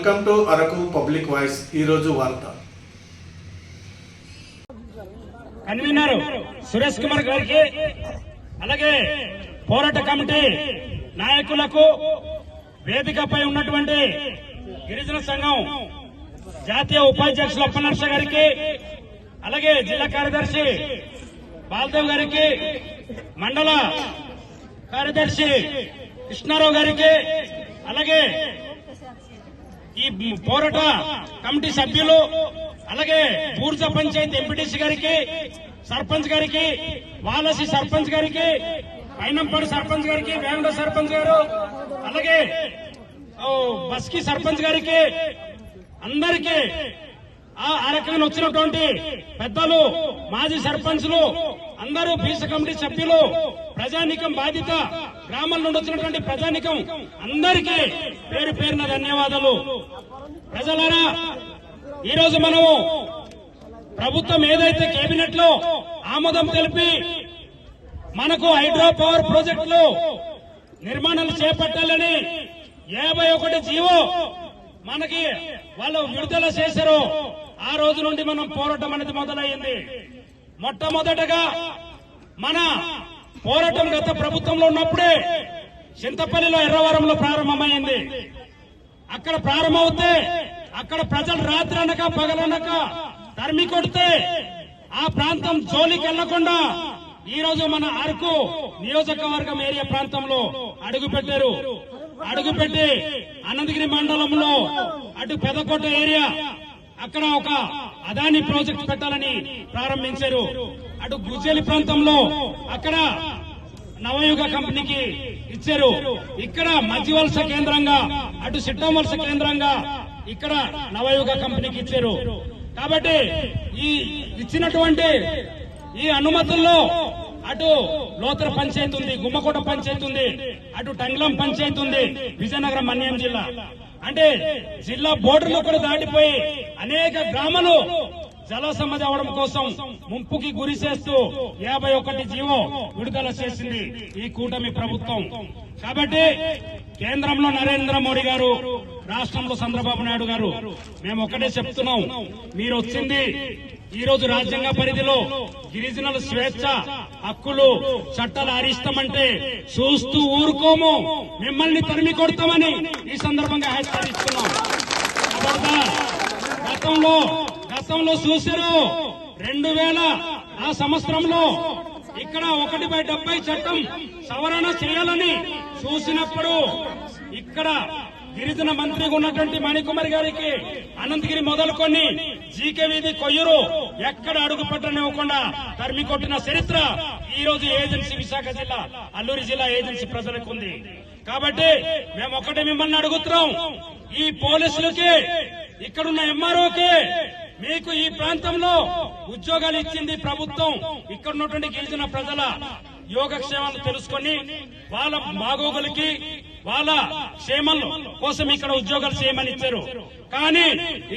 Welcome to Araku public voice. ఈరోజు వార్త. Convener Suresh Kumar గారికి, అలాగే పోరాట కమిటీ నాయకులకు, వేదికపై ఉన్నటువంటి గిరిజన సంఘం జాతీయ ఉపాధ్యక్షులు అప్పనర్ష గారికి, అలాగే జిల్లా కార్యదర్శి బాలదేవ్ గారికి, మండల కార్యదర్శి కృష్ణారావు గారికి, అలాగే ఈ పోరాట కమిటీ సభ్యులు, అలాగే బూర్జా పంచాయతీ ఎంపీటీసీ గారికి, సర్పంచ్ గారికి, వాలసి సర్పంచ్ గారికి, పైనంపాడు సర్పంచ్ గారికి, వేంగడ సర్పంచ్ గారు, అలాగే బస్కి సర్పంచ్ గారికి, అందరికీ ఆ రకంగా వచ్చినటువంటి పెద్దలు, మాజీ సర్పంచ్లు, అందరూ బీసీ కమిటీ సభ్యులు, ప్రజానీకం బాధిత గ్రామాల నుండి వచ్చినటువంటి ప్రజానీకం అందరికీ పేరు పేరున ధన్యవాదాలు. ప్రజలారా, ఈరోజు మనము ప్రభుత్వం ఏదైతే కేబినెట్ లో ఆమోదం తెలిపి మనకు హైడ్రో పవర్ ప్రాజెక్టులు నిర్మాణాలు చేపట్టాలని 51 జీవో మనకి వాళ్ళు విడుదల చేశారు. ఆ రోజు నుండి మనం పోరాటం అనేది మొదలయ్యింది. మొట్టమొదటగా మన పోరాటం గత ప్రభుత్వంలో ఉన్నప్పుడే చింతపల్లిలో, ఎర్రవరంలో ప్రారంభమైంది. అక్కడ ప్రారంభమవుతే అక్కడ ప్రజలు రాత్రి అనక పగలనక తరిమి కొడితే ఆ ప్రాంతం జోలికి వెళ్లకుండా ఈ రోజు మన అరకు నియోజకవర్గం ఏరియా ప్రాంతంలో అడుగుపెట్టారు. అడుగుపెట్టి అనంతగిరి మండలంలో అటు పెదకోట ఏరియా అక్కడ ఒక అదాని ప్రాజెక్ట్ పెట్టాలని ప్రారంభించారు. అటు గుజ్జేలి ప్రాంతంలో అక్కడ నవయుగ కంపెనీకి ఇచ్చారు. ఇక్కడ మధ్యవలస కేంద్రంగా, అటు సిట్టం వలస కేంద్రంగా ఇక్కడ నవయుగ కంపెనీకి ఇచ్చారు. కాబట్టి ఈ ఇచ్చినటువంటి ఈ అనుమతుల్లో అటు లోతర పంచాయతీ ఉంది, గుమ్మకోట పంచాయతీ ఉంది, అటు టంగ్లం పంచాయతీ ఉంది, విజయనగరం మన్యం జిల్లా. అంటే జిల్లా బోర్డర్లు కూడా దాటిపోయి అనేక గ్రామాలు జల సమస్య అవడం కోసం ముంపుకి గురి చేస్తూ 51 జీవో విడుదల చేసింది ఈ కూటమి ప్రభుత్వం. కాబట్టి కేంద్రంలో నరేంద్ర మోడీ గారు, రాష్ట్రంలో చంద్రబాబు నాయుడు గారు, మేము ఒకటే చెప్తున్నాం, మీరు వచ్చింది ఈ రోజు రాజ్యాంగ పరిధిలో గిరిజనుల స్వేచ్ఛ, హక్కులు, చట్టాలు ఆరిస్తామంటే చూస్తూ ఊరుకోము, మిమ్మల్ని తరిమి కొడతామని ఈ సందర్భంగా హెచ్చరిస్తున్నాం. గతంలో చూశారు 2000 ఆ సంవత్సరంలో ఇక్కడ 1/70 చట్టం సవరణ చేయాలని చూసినప్పుడు ఇక్కడ గిరిజన మంత్రిగా ఉన్నటువంటి మణికుమారి గారికి అనంతగిరి మొదలుకొని జీకే వీధి కొయ్యూరు ఎక్కడ అడుగు పెట్టనివ్వకుండా తరిమి కొట్టిన చరిత్ర ఈ రోజు ఏజెన్సీ విశాఖ జిల్లా, అల్లూరి జిల్లా ఏజెన్సీ ప్రజలకు ఉంది. కాబట్టి మేము ఒకటే మిమ్మల్ని అడుగుతున్నాం, ఈ పోలీసులకి, ఇక్కడున్న ఎంఆర్ఓకి, మీకు ఈ ప్రాంతంలో ఉద్యోగాలు ఇచ్చింది ప్రభుత్వం. ఇక్కడ ఉన్నటువంటి గిరిజన ప్రజల యోగక్షేమాలు తెలుసుకొని వాళ్ళ బాగోగులకి, వాళ్ళ క్షేమం కోసం ఇక్కడ ఉద్యోగాలు చేయమని ఇచ్చారు. కానీ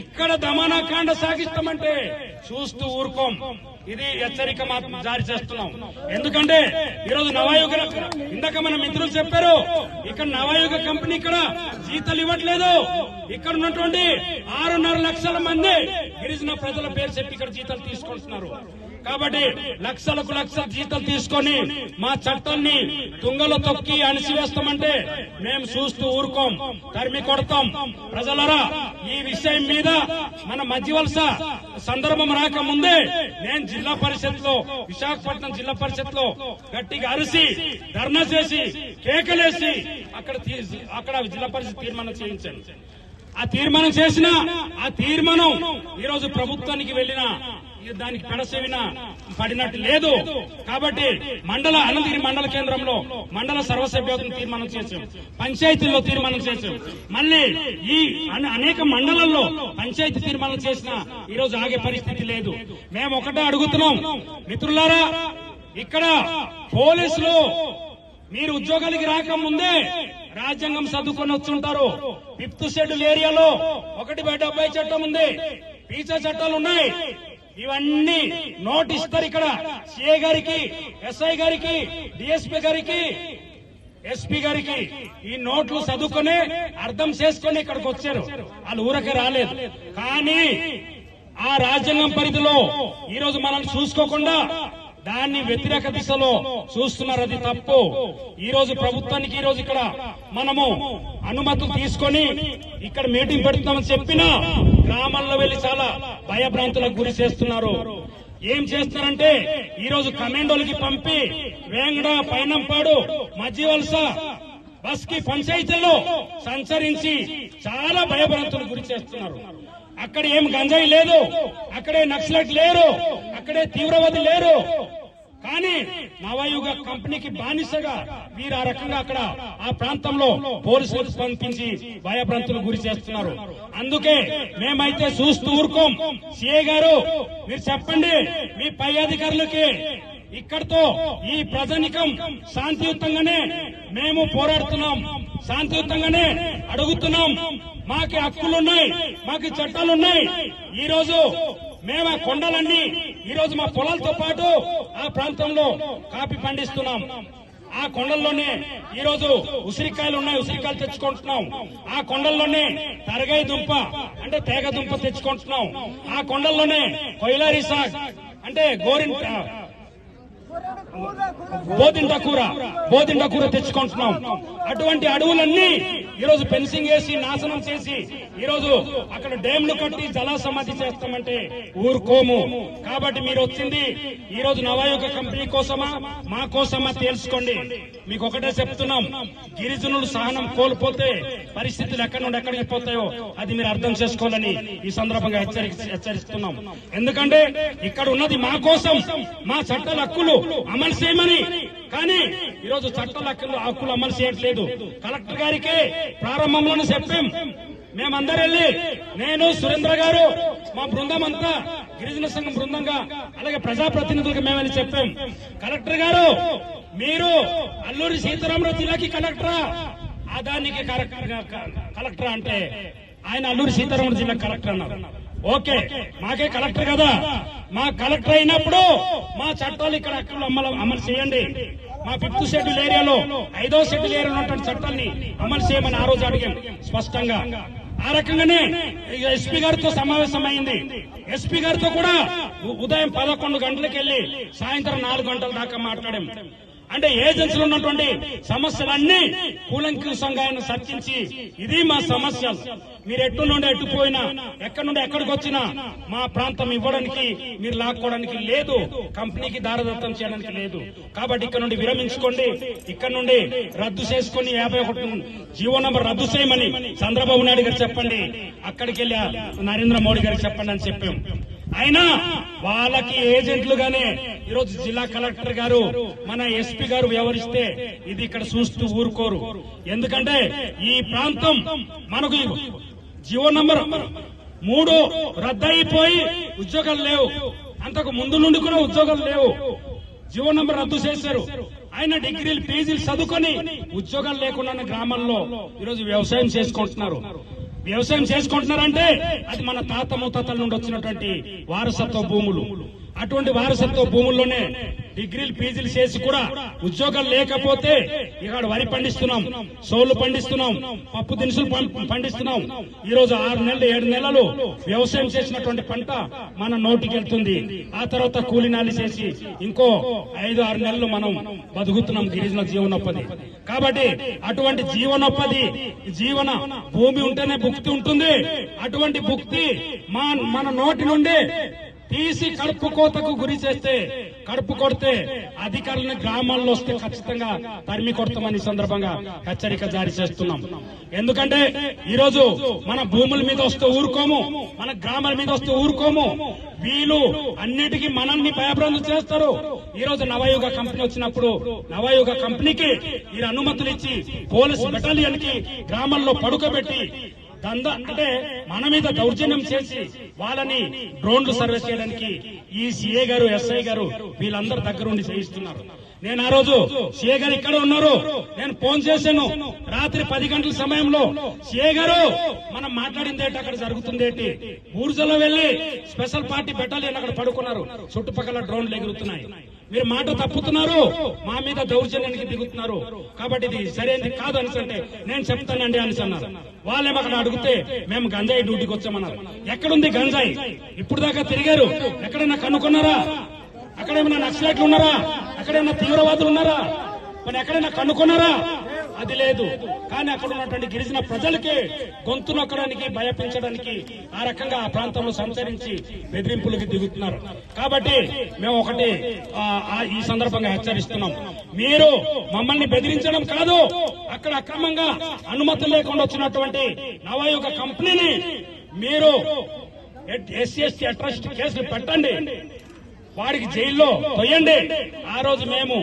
ఇక్కడ దమనకాండ సాగిస్తామంటే చూస్తూ ఊరుకోం. ఇది హెచ్చరిక మాత్రం జారీ చేస్తున్నాం. ఎందుకంటే ఈరోజు నవయుగ, ఇందాక మన మిత్రులు చెప్పారు, ఇక్కడ నవయుగ కంపెనీ ఇక్కడ జీతాలు ఇవ్వట్లేదు. ఇక్కడ ఉన్నటువంటి 6.5 లక్షల మంది గిరిజన ప్రజల పేరు చెప్పి ఇక్కడ జీతాలు తీసుకుంటున్నారు. కాబట్టి లక్షలకు లక్షల జీతాలు తీసుకొని మా చట్టాన్ని తుంగలో తొక్కి అణిచివేస్తామంటే మేము చూస్తూ ఊరుకోం, తరిమి కొడతాం. ప్రజలరా, ఈ విషయం మీద మన మధ్యవలస సందర్భం రాకముందే నేను జిల్లా పరిషత్ లో, విశాఖపట్నం జిల్లా పరిషత్ లో గట్టిగా అరిసి ధర్నా చేసి కేకలేసి అక్కడ జిల్లా పరిషత్ తీర్మానం చేయించాను. ఆ తీర్మానం చేసిన ఆ తీర్మానం ఈ రోజు ప్రభుత్వానికి వెళ్లిన దానికి పెడసెవిన పడినట్టు లేదు. కాబట్టి అనంతగిరి మండల కేంద్రంలో మండల సర్వసభ్యోత్వం తీర్మానం చేశాం, పంచాయతీల్లో తీర్మానం చేశాం. మళ్ళీ ఈ అనేక మండలాల్లో పంచాయతీ తీర్మానం చేసిన ఈ రోజు ఆగే పరిస్థితి లేదు. మేము ఒకటే అడుగుతున్నాం, మిత్రులారా, ఇక్కడ పోలీసులు మీరు ఉద్యోగాలకి రాకముందే రాజ్యాంగం చదువుకొని వచ్చుంటారు. 5th షెడ్యూల్ ఏరియాలో 1/70 చట్టం ఉంది, పీచా చట్టాలు ఉన్నాయి. ఇవన్నీ నోట్ ఇస్తారు ఇక్కడ సిఐ గారికి, ఎస్ఐ గారికి, డిఎస్పీ గారికి, ఎస్పీ గారికి ఈ నోట్లు చదువుకునే అర్థం చేసుకుని ఇక్కడికి వచ్చారు. వాళ్ళు ఊరకే రాలేదు. కానీ ఆ రాజ్యాంగం పరిధిలో ఈ రోజు మనల్ని చూసుకోకుండా దాన్ని వ్యతిరేక దిశలో చూస్తున్నారు. అది తప్పు. ఈ రోజు ప్రభుత్వానికి ఈ రోజు ఇక్కడ మనము అనుమతులు తీసుకొని ఇక్కడ మీటింగ్ పెడుతున్నామని చెప్పినా గ్రామాల్లో వెళ్లి చాలా భయభ్రాంతులకు గురి చేస్తున్నారు. ఏం చేస్తారంటే ఈ రోజు కమాండోలకి పంపి వేంగడ, పైనంపాడు, మధ్యవలస బస్ కి పంచాయతీల్లో సంచరించి చాలా భయభ్రాంతులకు గురి చేస్తున్నారు. అక్కడ ఏం గంజాయి లేదు, అక్కడే నక్సలైట్ లేరు, అక్కడే తీవ్రవాది లేరు. కానీ నవయుగ కంపెనీకి బానిసగా వీరు ఆ రకంగా అక్కడ ఆ ప్రాంతంలో పోలీసులకు పంపించి భయభ్రాంతులకు గురి చేస్తున్నారు. అందుకే మేమైతే చూస్తూ ఊరుకోం. సిఐ గారు మీరు చెప్పండి మీ పై అధికారులకి, ఇక్కడతో ఈ ప్రజానికం శాంతియుతంగానే మేము పోరాడుతున్నాం, శాంతియుతంగానే అడుగుతున్నాం. మాకు హక్కులున్నాయి, మాకు చట్టాలున్నాయి. ఈ రోజు మేము ఆ కొండలన్నీ ఈ రోజు మా పొలాలతో పాటు ఆ ప్రాంతంలో కాఫీ పండిస్తున్నాం. ఆ కొండల్లోనే ఈ రోజు ఉసిరికాయలు ఉన్నాయి, ఉసిరికాయలు తెచ్చుకుంటున్నాం. ఆ కొండల్లోనే తరగాయ దుంప అంటే తేగ దుంప తెచ్చుకుంటున్నాం. ఆ కొండల్లోనే కొయిలారి సాగ్ అంటే బోదింట కూర తెచ్చుకుంటున్నాం. అటువంటి అడవులన్నీ ఈ రోజు ఫెన్సింగ్ వేసి నాశనం చేసి ఈ రోజు అక్కడ డ్యాంలు కట్టి జల సమాధి చేస్తామంటే ఊరుకోము. కాబట్టి మీరు వచ్చింది ఈ రోజు నవయుగ కంపెనీ కోసమా మా కోసమా తెలుసుకోండి. మీకు ఒకటే చెప్తున్నాం, గిరిజనులు సహనం కోల్పోతే పరిస్థితులు ఎక్కడి నుండి ఎక్కడికి పోతాయో అది మీరు అర్థం చేసుకోవాలని ఈ సందర్భంగా హెచ్చరిస్తున్నాం. ఎందుకంటే ఇక్కడ ఉన్నది మా కోసం, మా చట్టాల హక్కులు అమలు చేయమని. కానీ ఈరోజు చట్టాల హక్కులు అమలు చేయట్లేదు. కలెక్టర్ గారికి ప్రారంభంలోనే చెప్పాం. మేమందరూ వెళ్ళి, నేను సురేంద్ర గారు మా బృందం అంతా గిరిజన సంఘం బృందంగా అలాగే ప్రజాప్రతినిధులకు మేము వెళ్ళి చెప్పాం, కలెక్టర్ గారు మీరు అల్లూరి సీతారామరాజు జిల్లాకి కలెక్టరా, ఆదానికి కలెక్టరా అంటే ఆయన అల్లూరి సీతారామరాజు జిల్లా కలెక్టర్ అన్నారు. ఓకే, మాకే కలెక్టర్ కదా, మా కలెక్టర్ అయినప్పుడు మా చట్టాలు ఇక్కడ అమలు చేయండి. మా 5th షెడ్యూల్ ఏరియాలో 5వ షెడ్యూల్ ఏరియాలో ఉన్నటువంటి చట్టాన్ని అమలు చేయమని ఆ రోజు అడిగాం స్పష్టంగా. ఆ రకంగానే ఎస్పీ గారితో సమావేశం అయింది. ఎస్పీ గారితో కూడా ఉదయం 11 గంటలకు వెళ్లి సాయంత్రం 4 గంటల దాకా మాట్లాడాం. అంటే ఏజెన్సీలో ఉన్నటువంటి సమస్యలన్నీ కూలంకుషంగా ఆయన చర్చించి ఇది మా సమస్యలు, మీరు ఎటు నుండి ఎట్టుపోయినా ఎక్కడి నుండి ఎక్కడికి వచ్చినా మా ప్రాంతం ఇవ్వడానికి మీరు లాక్కోవడానికి లేదు, కంపెనీకి దారదత్తం చేయడానికి లేదు. కాబట్టి ఇక్కడ నుండి విరమించుకోండి, ఇక్కడ నుండి రద్దు చేసుకుని 51 జీవో నంబర్ రద్దు చేయమని చంద్రబాబు నాయుడు గారు చెప్పండి, అక్కడికి వెళ్ళి నరేంద్ర మోడీ గారికి చెప్పండి అని చెప్పాం. అయినా వాళ్ళకి ఏజెంట్లుగానే ఈరోజు జిల్లా కలెక్టర్ గారు మన ఎస్పీ గారు వ్యవహరిస్తే ఇది ఇక్కడ చూస్తూ ఊరుకోరు. ఎందుకంటే ఈ ప్రాంతం మనకు జీవో నంబర్ 3 రద్దయిపోయి ఉద్యోగాలు లేవు, అంతకు ముందు నుండి కూడా ఉద్యోగాలు లేవు. జీవో నంబర్ రద్దు చేశారు. ఆయన డిగ్రీలు పీజీలు చదువుకొని ఉద్యోగాలు లేకుండా గ్రామాల్లో ఈరోజు వ్యవసాయం చేసుకుంటున్నారు. వ్యవసాయం చేసుకుంటున్నారంటే అది మన తాత ముత్తాతల నుండి వచ్చినటువంటి వారసత్వ భూములు. అటువంటి వారసత్వ భూముల్లోనే డిగ్రీలు పీజీలు చేసి కూడా ఉద్యోగాలు లేకపోతే ఇక్కడ వరి పండిస్తున్నాం, సోళ్లు పండిస్తున్నాం, పప్పు దినుసులు పండిస్తున్నాం. ఈ రోజు 6 నెలలు 7 నెలలు వ్యవసాయం చేసినటువంటి పంట మన నోటికి వెళ్తుంది. ఆ తర్వాత కూలినాలి చేసి ఇంకో 5-6 నెలలు మనం బతుకుతున్నాం గిరిజన జీవనోపాధి. కాబట్టి అటువంటి జీవనోపాధి జీవన భూమి ఉంటేనే భుక్తి ఉంటుంది. అటువంటి భుక్తి మన నోటి నుండి తీసి కడుపు కోతకు గురి చేస్తే, కడుపు కొడితే అధికారులను గ్రామాల్లో వస్తే ఖచ్చితంగా తరిమి కొడతామని సందర్భంగా హెచ్చరిక జారీ చేస్తున్నాం. ఎందుకంటే ఈ రోజు మన భూముల మీద వస్తే ఊరుకోము, మన గ్రామాల మీద వస్తే ఊరుకోము. వీళ్ళు అన్నిటికీ మనల్ని భయభ్రాంతులు చేస్తారు. ఈ రోజు నవయుగ కంపెనీ వచ్చినప్పుడు నవయుగ కంపెనీకి ఈ అనుమతులు ఇచ్చి పోలీసు బెటాలియన్ కి గ్రామాల్లో పడుకోబెట్టి అంటే మన మీద దౌర్జన్యం చేసి వాళ్ళని డ్రోన్లు సర్వే చేయడానికి ఈ సిఏ గారు ఎస్ఐ గారు వీళ్ళందరూ దగ్గరుండి చేయిస్తున్నారు. నేను ఆ రోజు సిఏ గారు ఇక్కడ ఉన్నారు, నేను ఫోన్ చేశాను రాత్రి 10 గంటల సమయంలో, సిఏ గారు మనం మాట్లాడింది ఏంటి, అక్కడ జరుగుతుంది ఏంటి, బూర్జలో వెళ్లి స్పెషల్ పార్టీ బెటాలియన్ అక్కడ పడుకున్నారు, చుట్టుపక్కల డ్రోన్లు ఎగురుతున్నాయి. మీరు మాట తప్పుతున్నారు, మా మీద దౌర్జన్యానికి దిగుతున్నారు. కాబట్టి ఇది సరైనది కాదు అనేసి అంటే నేను చెప్తానండి అనేసి అన్నారు. వాళ్ళేమో అక్కడ అడిగితే మేము గంజాయి డ్యూటీకి వచ్చామన్నారు. ఎక్కడుంది గంజాయి? ఇప్పుడు దాకా తిరిగారు, ఎక్కడైనా కనుక్కున్నారా? అక్కడ ఏమైనా నక్సలైట్లు ఉన్నారా? అక్కడేమైనా తీవ్రవాదులు ఉన్నారా? మరి ఎక్కడైనా కనుక్కున్నారా? అది లేదు. కానీ అక్కడ ఉన్నటువంటి గిరిజన ప్రజలకి గొంతు నొక్కడానికి, భయపించడానికి ఆ రకంగా ఆ ప్రాంతంలో సంచరించి బెదిరింపులకి దిగుతున్నారు. కాబట్టి మేము ఒకటి ఈ సందర్భంగా హెచ్చరిస్తున్నాం, మీరు మమ్మల్ని బెదిరించడం కాదు, అక్కడ అక్రమంగా అనుమతి లేకుండా వచ్చినటువంటి నవయుగ కంపెనీని మీరు SC/ST అట్రాసిటీ కేసులు పెట్టండి, వాడికి జైల్లో తొయ్యండి. ఆ రోజు మేము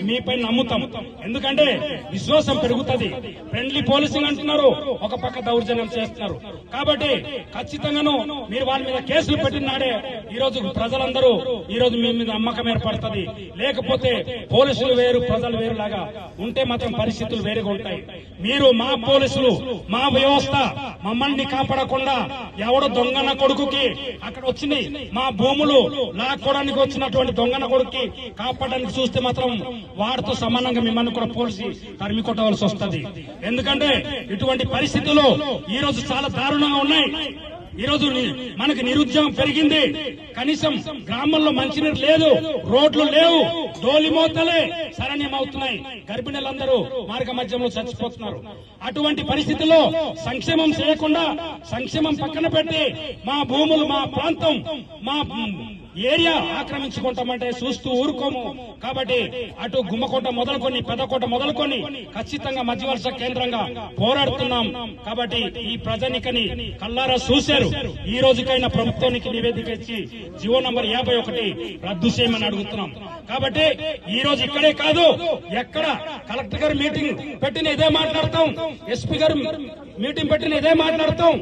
మీపై నమ్ముతాం. ఎందుకంటే విశ్వాసం పెరుగుతుంది. ఫ్రెండ్లీ పోలీసింగ్ అంటున్నారు, ఒక పక్క దౌర్జన్యం చేస్తున్నారు. కాబట్టి ఖచ్చితంగాను మీరు వాళ్ళ మీద కేసులు పెట్టినాడే ఈ రోజు ప్రజలందరూ ఈ రోజు మీ మీద నమ్మకం ఏర్పడుతుంది. లేకపోతే పోలీసులు వేరు, ప్రజలు వేరు లాగా ఉంటే మాత్రం పరిస్థితులు వేరుగా ఉంటాయి. మీరు మా పోలీసులు, మా వ్యవస్థ మమ్మల్ని కాపాడకుండా ఎవడో దొంగన కొడుకుకి అక్కడ వచ్చింది మా భూములు లాక్కోవడానికి వచ్చినటువంటి దొంగన కొడుకుకి కాపాడడానికి చూస్తే మాత్రం వాడితో సమానంగా మిమ్మల్ని కూడా పోలీసు తరిమి కొట్టవలసి వస్తుంది. ఎందుకంటే ఇటువంటి పరిస్థితులు ఈ రోజు చాలా దారుణంగా ఉన్నాయి. ఈ రోజు మనకి నిరుద్యోగం పెరిగింది, కనీసం గ్రామంలో మంచినీరు లేదు, రోడ్లు లేవు, డోలి మోతలే శరణ్యమవుతున్నాయి, గర్భిణులందరూ మార్గ మధ్యంలో చచ్చిపోతున్నారు. అటువంటి పరిస్థితుల్లో సంక్షేమం చేయకుండా సంక్షేమం పక్కన పెట్టి మా భూములు, మా ప్రాంతం, మా ఏరియా ఆక్రమించుకుంటామంటే చూస్తూ ఊరుకోము. కాబట్టి అటు గుమ్మకోట మొదలుకొని, పెద్దకోట మొదలుకొని ఖచ్చితంగా మధ్యవలస కేంద్రంగా పోరాడుతున్నాం. కాబట్టి ఈ ప్రజానికని కల్లారా చూశారు. ఈ రోజుకైనా ప్రభుత్వానికి నివేదిక ఇచ్చి జీవో నంబర్ 51 రద్దు చేయమని అడుగుతున్నాం. కాబట్టి ఈ రోజు ఇక్కడే కాదు, ఎక్కడ కలెక్టర్ గారు మీటింగ్ పెట్టిన ఇదే మాట్లాడతాం, SP గారు మీటింగ్ పెట్టిన ఇదే మాట్లాడతాం.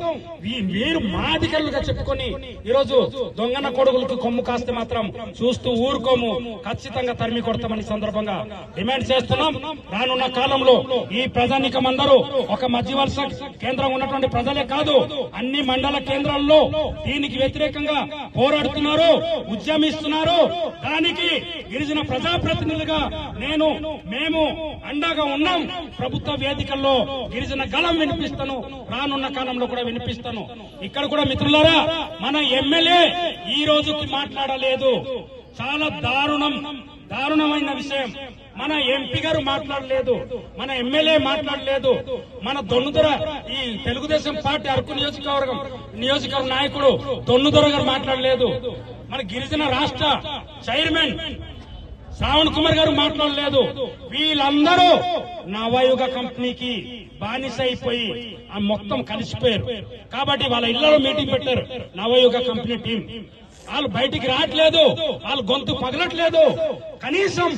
మీరు మా అధికారులుగా చెప్పుకొని ఈ రోజు దొంగన కొడుకులకు కొమ్ము కాస్తే మాత్రం చూస్తూ ఊరుకోము, ఖచ్చితంగా తరిమి కొడతామని సందర్భంగా డిమాండ్ చేస్తున్నాం. రానున్న కాలంలో ఈ ప్రజానీకం అందరూ ఒక మధ్యవలస కేంద్రం ఉన్నటువంటి ప్రజలే కాదు, అన్ని మండల కేంద్రాల్లో దీనికి వ్యతిరేకంగా పోరాడుతున్నారు, ఉద్యమిస్తున్నారు. దానికి గిరిజన ప్రజాప్రతినిధులుగా మేము అండగా ఉన్నాం. ప్రభుత్వ వేదికల్లో గిరిజన గళం వినిపిస్తాను, రానున్న కాలంలో కూడా వినిపిస్తాను. ఇక్కడ కూడా మిత్రులారా, మన ఎమ్మెల్యే ఈ రోజుకి మాట్లాడలేదు. చాలా దారుణమైన విషయం. మన MP గారు మాట్లాడలేదు, మన ఎమ్మెల్యే మాట్లాడలేదు, మన దొన్నుదొర ఈ తెలుగుదేశం పార్టీ అరకు నియోజకవర్గ నాయకుడు దొన్నుదొర గారు మాట్లాడలేదు, మన గిరిజన రాష్ట్ర చైర్మన్ శ్రావణ్ కుమార్ గారు మాట్లాడలేదు. వీళ్ళందరూ నవయుగ కంపెనీకి బానిస అయిపోయి ఆ మొత్తం కలిసిపోయారు. కాబట్టి వాళ్ళ ఇళ్లలో మీటింగ్ పెట్టారు నవయుగ కంపెనీ టీం. వాళ్ళు బయటికి రావట్లేదు, వాళ్ళు గొంతు పగలట్లేదు. కనీసం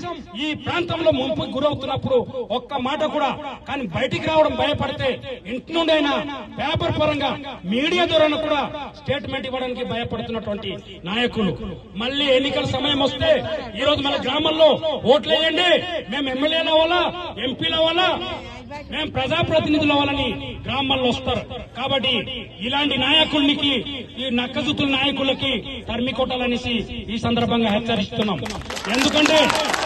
ఈ ప్రాంతంలో ముంపుకు గురవుతున్నప్పుడు ఒక్క మాట కూడా కానీ బయటికి రావడం భయపడితే ఇంటి నుండైనా పేపర్ పరంగా మీడియా ద్వారా కూడా స్టేట్మెంట్ ఇవ్వడానికి భయపడుతున్నటువంటి నాయకులు మళ్ళీ ఎన్నికల సమయం వస్తే ఈ రోజు మన గ్రామంలో ఓట్లు వేయండి, మేము ఎమ్మెల్యేల వల్ల, ఎంపీల వల్ల, మేము ప్రజాప్రతినిధుల వాళ్ళని గ్రామాల్లో వస్తారు. కాబట్టి ఇలాంటి నాయకులకి, ఈ నక్కజుతుల నాయకులకి తరిమి కొట్టాలనేసి ఈ సందర్భంగా హెచ్చరిస్తున్నాం. ఎందుకంటే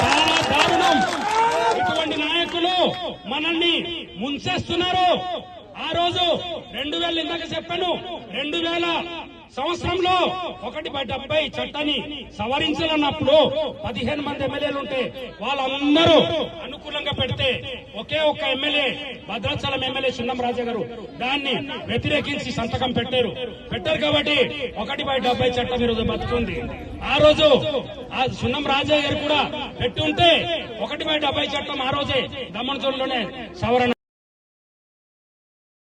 చాలా దారుణం, ఇటువంటి నాయకులు మనల్ని ముంచేస్తున్నారు. ఆ రోజు 2000 ఇందాక చెప్పాను, 2000 సంవత్సరంలో 1/70 చట్టాన్ని సవరించాలన్నప్పుడు 15 మంది ఎమ్మెల్యేలు ఉంటే వాళ్ళందరూ అనుకూలంగా పెడితే ఒకే ఒక్క ఎమ్మెల్యే, భద్రాచలం ఎమ్మెల్యే సున్నం రాజా గారు దాన్ని వ్యతిరేకించి సంతకం పెట్టారు. కాబట్టి 1/70 చట్టం ఈరోజు బతుకుంది. ఆ రోజు ఆ సున్నం రాజా గారు కూడా పెట్టుంటే 1/70 చట్టం ఆ రోజే దమ్మనచోలులోనే సవరణ